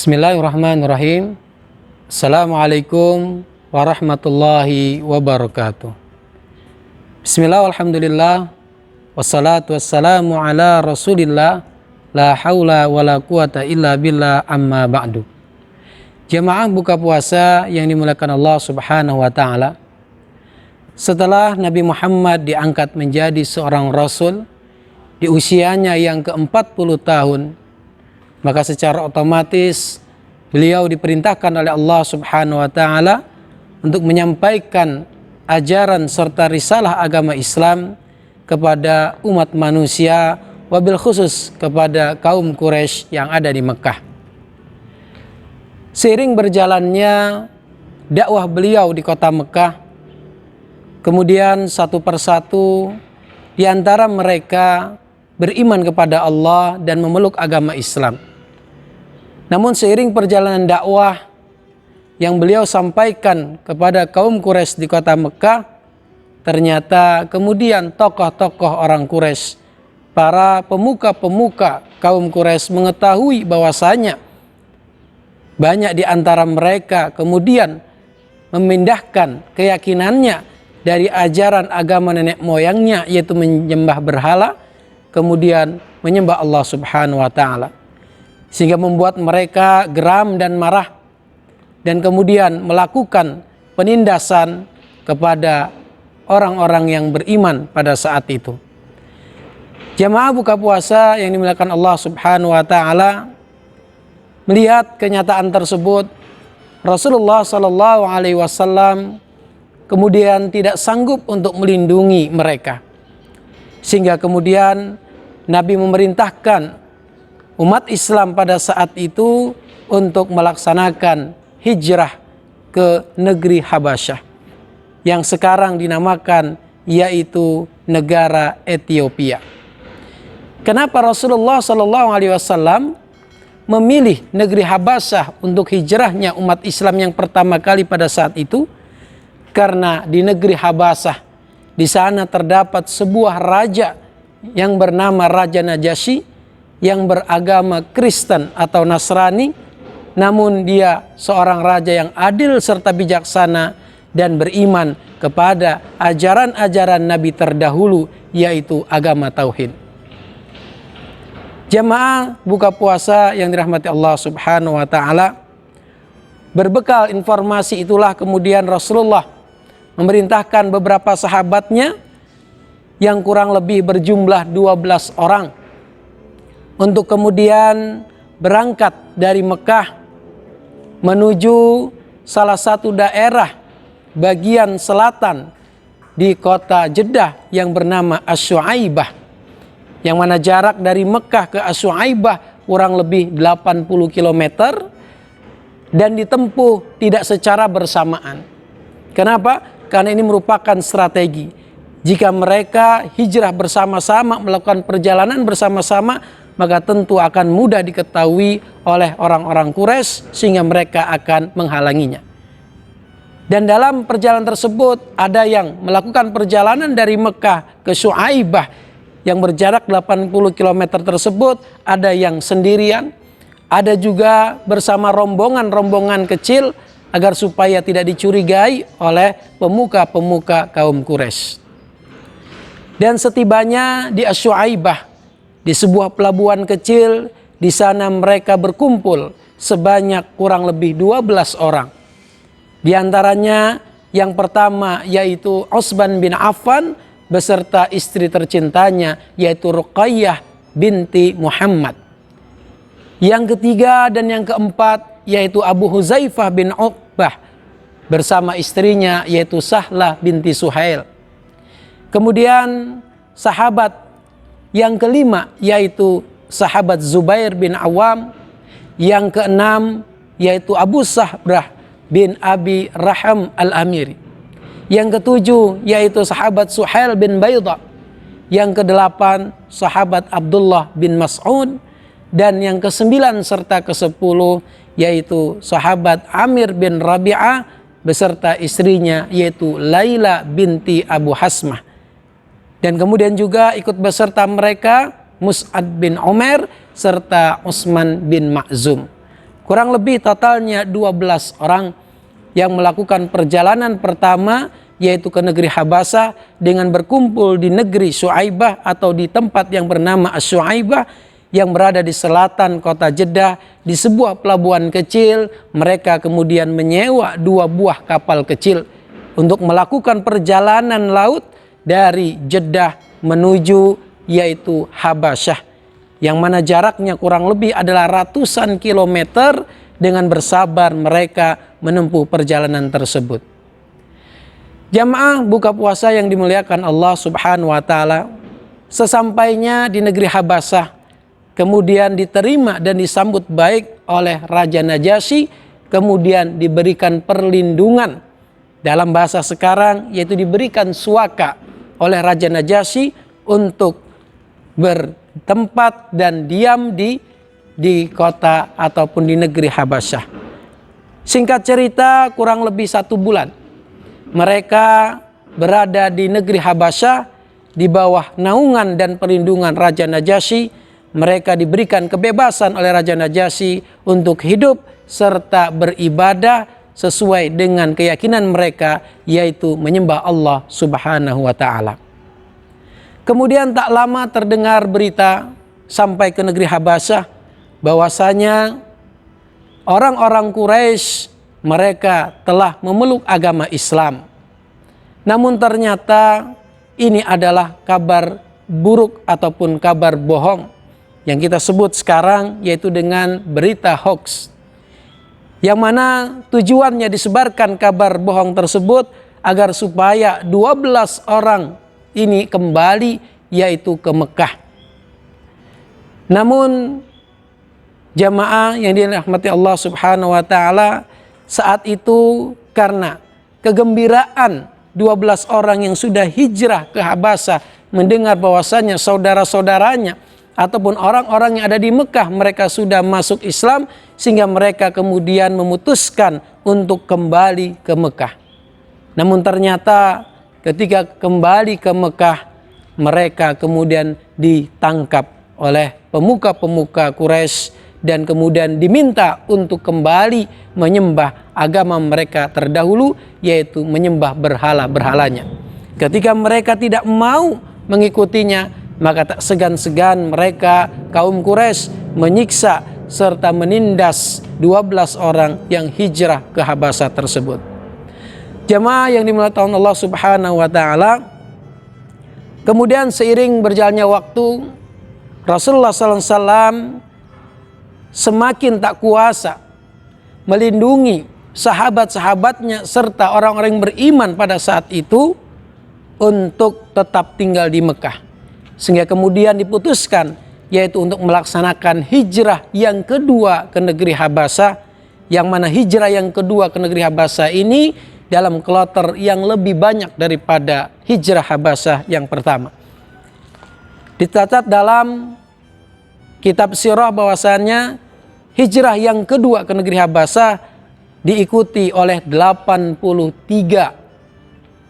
Bismillahirrahmanirrahim. Assalamualaikum warahmatullahi wabarakatuh. Bismillah, alhamdulillah, wassalatu wassalamu ala rasulillah, la hawla wa la quwata illa billah, amma ba'du. Jemaah buka puasa yang dimuliakan Allah subhanahu wa ta'ala, setelah Nabi Muhammad diangkat menjadi seorang rasul di usianya yang ke-40 tahun, maka secara otomatis beliau diperintahkan oleh Allah subhanahu wa ta'ala untuk menyampaikan ajaran serta risalah agama Islam kepada umat manusia, wabil khusus kepada kaum Quraisy yang ada di Mekah. Seiring berjalannya dakwah beliau di kota Mekah, kemudian satu persatu di antara mereka beriman kepada Allah dan memeluk agama Islam. Namun seiring perjalanan dakwah yang beliau sampaikan kepada kaum Quraisy di kota Mekah, ternyata kemudian tokoh-tokoh orang Quraisy, para pemuka-pemuka kaum Quraisy mengetahui bahwasanya banyak di antara mereka kemudian memindahkan keyakinannya dari ajaran agama nenek moyangnya, yaitu menyembah berhala, kemudian menyembah Allah subhanahu wa ta'ala, sehingga membuat mereka geram dan marah, dan kemudian melakukan penindasan kepada orang-orang yang beriman pada saat itu. Jamaah buka puasa yang dimuliakan Allah subhanahu wa ta'ala, melihat kenyataan tersebut, Rasulullah sallallahu alaihi wasallam kemudian tidak sanggup untuk melindungi mereka, sehingga kemudian Nabi memerintahkan umat Islam pada saat itu untuk melaksanakan hijrah ke negeri Habasyah yang sekarang dinamakan yaitu negara Ethiopia. Kenapa Rasulullah SAW memilih negeri Habasyah untuk hijrahnya umat Islam yang pertama kali pada saat itu? Karena di negeri Habasyah, di sana terdapat sebuah raja yang bernama Raja Najasyi, yang beragama Kristen atau Nasrani, namun dia seorang raja yang adil serta bijaksana dan beriman kepada ajaran-ajaran Nabi terdahulu, yaitu agama Tauhid. Jamaah buka puasa yang dirahmati Allah subhanahu wa ta'ala, berbekal informasi itulah kemudian Rasulullah memerintahkan beberapa sahabatnya yang kurang lebih berjumlah 12 orang untuk kemudian berangkat dari Mekah menuju salah satu daerah bagian selatan di kota Jeddah yang bernama As-Su'aibah, yang mana jarak dari Mekah ke As-Su'aibah kurang lebih 80 km dan ditempuh tidak secara bersamaan. Kenapa? Karena ini merupakan strategi. Jika mereka hijrah bersama-sama, melakukan perjalanan bersama-sama, maka tentu akan mudah diketahui oleh orang-orang Quraisy sehingga mereka akan menghalanginya. Dan dalam perjalanan tersebut ada yang melakukan perjalanan dari Mekah ke Su'aibah yang berjarak 80 km tersebut, ada yang sendirian, ada juga bersama rombongan-rombongan kecil agar supaya tidak dicurigai oleh pemuka-pemuka kaum Quraisy. Dan setibanya di As-Su'aibah, di sebuah pelabuhan kecil, di sana mereka berkumpul sebanyak kurang lebih 12 orang. Di antaranya yang pertama yaitu Utsman bin Affan beserta istri tercintanya yaitu Ruqayyah binti Muhammad. Yang ketiga dan yang keempat yaitu Abu Huzaifah bin Uqbah bersama istrinya yaitu Sahlah binti Suhail. Kemudian sahabat yang kelima yaitu sahabat Zubair bin Awam. Yang keenam yaitu Abu Sahrah bin Abi Raham al-Amiri. Yang ketujuh yaitu sahabat Suhail bin Bayda. Yang kedelapan sahabat Abdullah bin Mas'ud. Dan yang kesembilan serta kesepuluh yaitu sahabat Amir bin Rabi'ah beserta istrinya yaitu Laila binti Abu Hasmah. Dan kemudian juga ikut beserta mereka Mus'ad bin Umair serta Utsman bin Ma'zum. Kurang lebih totalnya 12 orang yang melakukan perjalanan pertama yaitu ke negeri Habasah dengan berkumpul di negeri Syuaibah atau di tempat yang bernama Asy-Syuaibah yang berada di selatan kota Jeddah. Di sebuah pelabuhan kecil mereka kemudian menyewa 2 buah kapal kecil untuk melakukan perjalanan laut dari Jeddah menuju yaitu Habasyah, yang mana jaraknya kurang lebih adalah ratusan kilometer. Dengan bersabar mereka menempuh perjalanan tersebut. Jamaah buka puasa yang dimuliakan Allah Subhanahu wa taala, sesampainya di negeri Habasah kemudian diterima dan disambut baik oleh Raja Najasyi, kemudian diberikan perlindungan, dalam bahasa sekarang yaitu diberikan suaka oleh Raja Najasyi untuk bertempat dan diam di kota ataupun di negeri Habasyah. Singkat cerita, kurang lebih 1 bulan mereka berada di negeri Habasyah di bawah naungan dan perlindungan Raja Najasyi. Mereka diberikan kebebasan oleh Raja Najasyi untuk hidup serta beribadah sesuai dengan keyakinan mereka, yaitu menyembah Allah Subhanahu wa taala. Kemudian tak lama terdengar berita sampai ke negeri Habasyah bahwasanya orang-orang Quraisy mereka telah memeluk agama Islam. Namun ternyata ini adalah kabar buruk ataupun kabar bohong yang kita sebut sekarang yaitu dengan berita hoax, yang mana tujuannya disebarkan kabar bohong tersebut agar supaya 12 orang ini kembali yaitu ke Mekah. Namun jamaah yang dirahmati Allah Subhanahu wa taala, saat itu karena kegembiraan 12 orang yang sudah hijrah ke Habasah mendengar bahwasanya saudara-saudaranya ataupun orang-orang yang ada di Mekah mereka sudah masuk Islam, sehingga mereka kemudian memutuskan untuk kembali ke Mekah. Namun ternyata ketika kembali ke Mekah mereka kemudian ditangkap oleh pemuka-pemuka Quraisy dan kemudian diminta untuk kembali menyembah agama mereka terdahulu, yaitu menyembah berhala-berhalanya. Ketika mereka tidak mau mengikutinya, maka tak segan-segan mereka kaum Quraisy menyiksa serta menindas 12 orang yang hijrah ke Habasah tersebut. Jamaah yang dimuliakan Allah Subhanahu wa taala, kemudian seiring berjalannya waktu Rasulullah SAW semakin tak kuasa melindungi sahabat-sahabatnya serta orang-orang yang beriman pada saat itu untuk tetap tinggal di Mekah. Sehingga kemudian diputuskan yaitu untuk melaksanakan hijrah yang kedua ke negeri Habasah, yang mana hijrah yang kedua ke negeri Habasah ini dalam kloter yang lebih banyak daripada hijrah Habasah yang pertama. Dicatat dalam kitab sirah bahwasannya hijrah yang kedua ke negeri Habasah diikuti oleh 83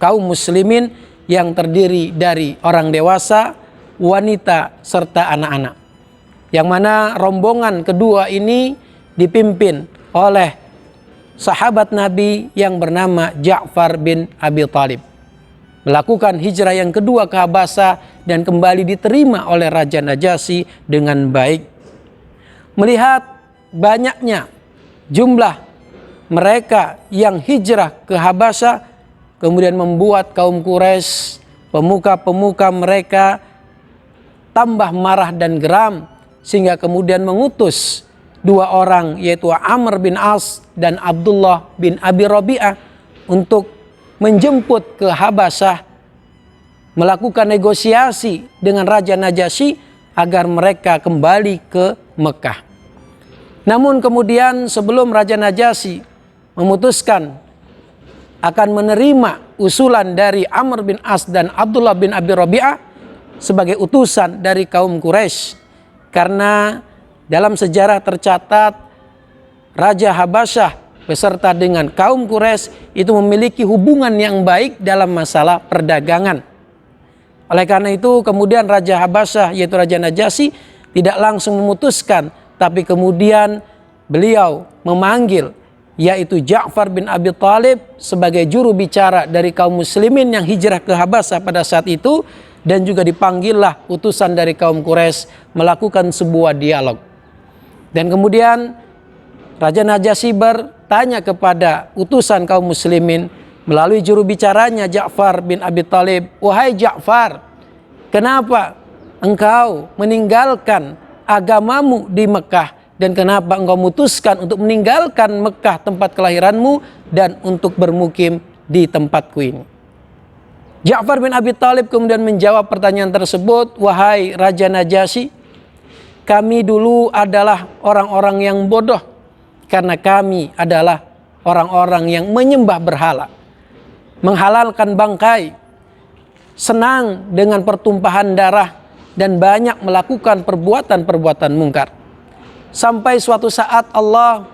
kaum muslimin yang terdiri dari orang dewasa, wanita, serta anak-anak. Yang mana rombongan kedua ini dipimpin oleh sahabat Nabi yang bernama Ja'far bin Abi Thalib. Melakukan hijrah yang kedua ke Habasah dan kembali diterima oleh Raja Najasyi dengan baik. Melihat banyaknya jumlah mereka yang hijrah ke Habasah, kemudian membuat kaum Quraisy, pemuka-pemuka mereka tambah marah dan geram, sehingga kemudian mengutus 2 orang yaitu Amr bin As dan Abdullah bin Abi Rabi'ah untuk menjemput ke Habasah, melakukan negosiasi dengan Raja Najasyi agar mereka kembali ke Mekah. Namun kemudian sebelum Raja Najasyi memutuskan akan menerima usulan dari Amr bin As dan Abdullah bin Abi Rabi'ah sebagai utusan dari kaum Quraisy. Karena dalam sejarah tercatat Raja Habasyah beserta dengan kaum Quraisy itu memiliki hubungan yang baik dalam masalah perdagangan. Oleh karena itu kemudian Raja Habasyah yaitu Raja Najasyi tidak langsung memutuskan, tapi kemudian beliau memanggil yaitu Ja'far bin Abi Thalib sebagai juru bicara dari kaum muslimin yang hijrah ke Habasyah pada saat itu, dan juga dipanggillah utusan dari kaum Quraisy melakukan sebuah dialog. Dan kemudian Raja Najasyi bertanya kepada utusan kaum muslimin melalui juru bicaranya Ja'far bin Abi Thalib, "Wahai Ja'far, kenapa engkau meninggalkan agamamu di Mekah? Dan kenapa engkau memutuskan untuk meninggalkan Mekah tempat kelahiranmu dan untuk bermukim di tempatku ini?" Ja'far bin Abi Thalib kemudian menjawab pertanyaan tersebut, "Wahai Raja Najasyi, kami dulu adalah orang-orang yang bodoh karena kami adalah orang-orang yang menyembah berhala, menghalalkan bangkai, senang dengan pertumpahan darah, dan banyak melakukan perbuatan-perbuatan mungkar. Sampai suatu saat Allah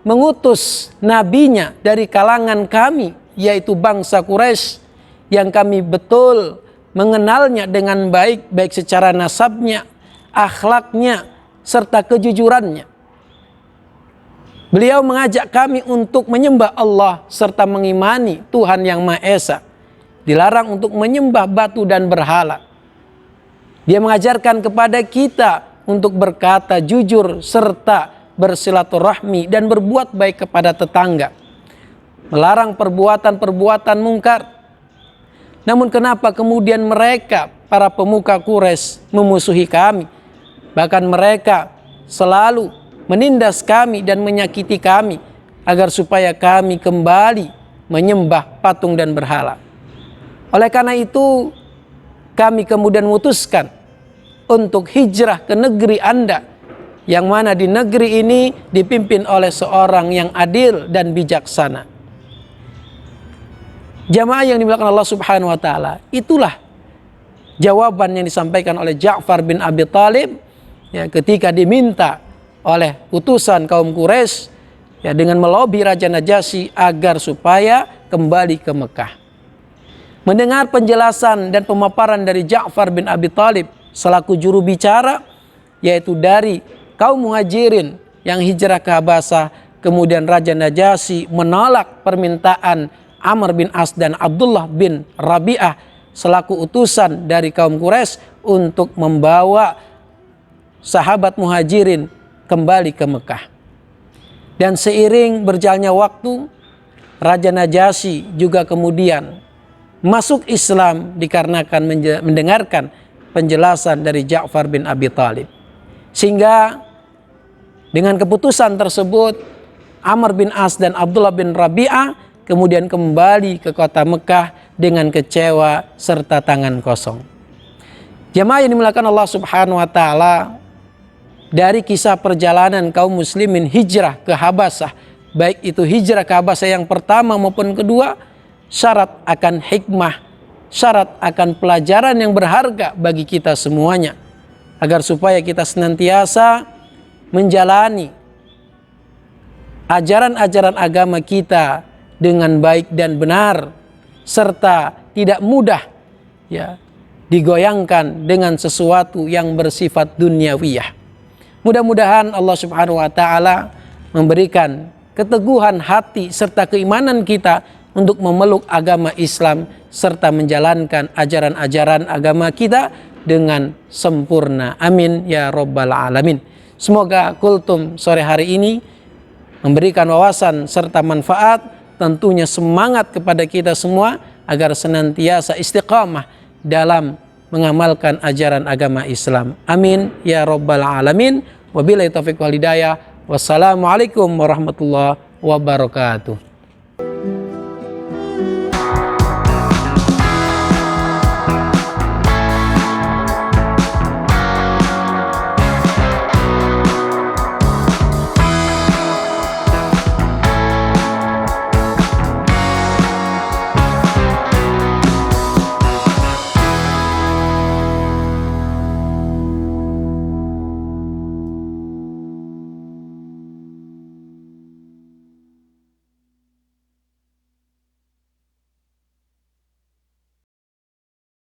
mengutus nabinya dari kalangan kami, yaitu bangsa Quraisy, yang kami betul mengenalnya dengan baik, baik secara nasabnya, akhlaknya, serta kejujurannya. Beliau mengajak kami untuk menyembah Allah serta mengimani Tuhan yang Maha Esa. Dilarang untuk menyembah batu dan berhala. Dia mengajarkan kepada kita untuk berkata jujur serta bersilaturahmi dan berbuat baik kepada tetangga. Melarang perbuatan-perbuatan mungkar. Namun kenapa kemudian mereka, para pemuka Quraisy, memusuhi kami? Bahkan mereka selalu menindas kami dan menyakiti kami agar supaya kami kembali menyembah patung dan berhala. Oleh karena itu kami kemudian memutuskan untuk hijrah ke negeri Anda, yang mana di negeri ini dipimpin oleh seorang yang adil dan bijaksana." Jamaah yang dimuliakan Allah Subhanahu wa taala, itulah jawaban yang disampaikan oleh Ja'far bin Abi Thalib ya, ketika diminta oleh utusan kaum Quraisy ya, dengan melobi Raja Najasyi agar supaya kembali ke Mekah. Mendengar penjelasan dan pemaparan dari Ja'far bin Abi Thalib selaku juru bicara, yaitu dari kaum Muhajirin yang hijrah ke Habasyah, kemudian Raja Najasyi menolak permintaan Amr bin As dan Abdullah bin Rabi'ah selaku utusan dari kaum Quraisy untuk membawa sahabat Muhajirin kembali ke Mekah. Dan seiring berjalannya waktu, Raja Najasyi juga kemudian masuk Islam dikarenakan mendengarkan penjelasan dari Ja'far bin Abi Thalib. Sehingga dengan keputusan tersebut Amr bin As dan Abdullah bin Rabi'ah kemudian kembali ke kota Mekah dengan kecewa serta tangan kosong. Jamaah yang dimuliakan Allah Subhanahu wa taala, dari kisah perjalanan kaum muslimin hijrah ke Habasyah, baik itu hijrah ke Habasyah yang pertama maupun kedua, syarat akan hikmah, syarat akan pelajaran yang berharga bagi kita semuanya, agar supaya kita senantiasa menjalani ajaran-ajaran agama kita dengan baik dan benar, serta tidak mudah ya digoyangkan dengan sesuatu yang bersifat duniawiyah. Mudah-mudahan Allah Subhanahu wa taala memberikan keteguhan hati serta keimanan kita untuk memeluk agama Islam serta menjalankan ajaran-ajaran agama kita dengan sempurna. Amin ya rabbal alamin. Semoga kultum sore hari ini memberikan wawasan serta manfaat, tentunya semangat kepada kita semua agar senantiasa istiqamah dalam mengamalkan ajaran agama Islam. Amin ya rabbal alamin. Wabillahi taufiq wal hidayah. Wassalamualaikum warahmatullahi wabarakatuh.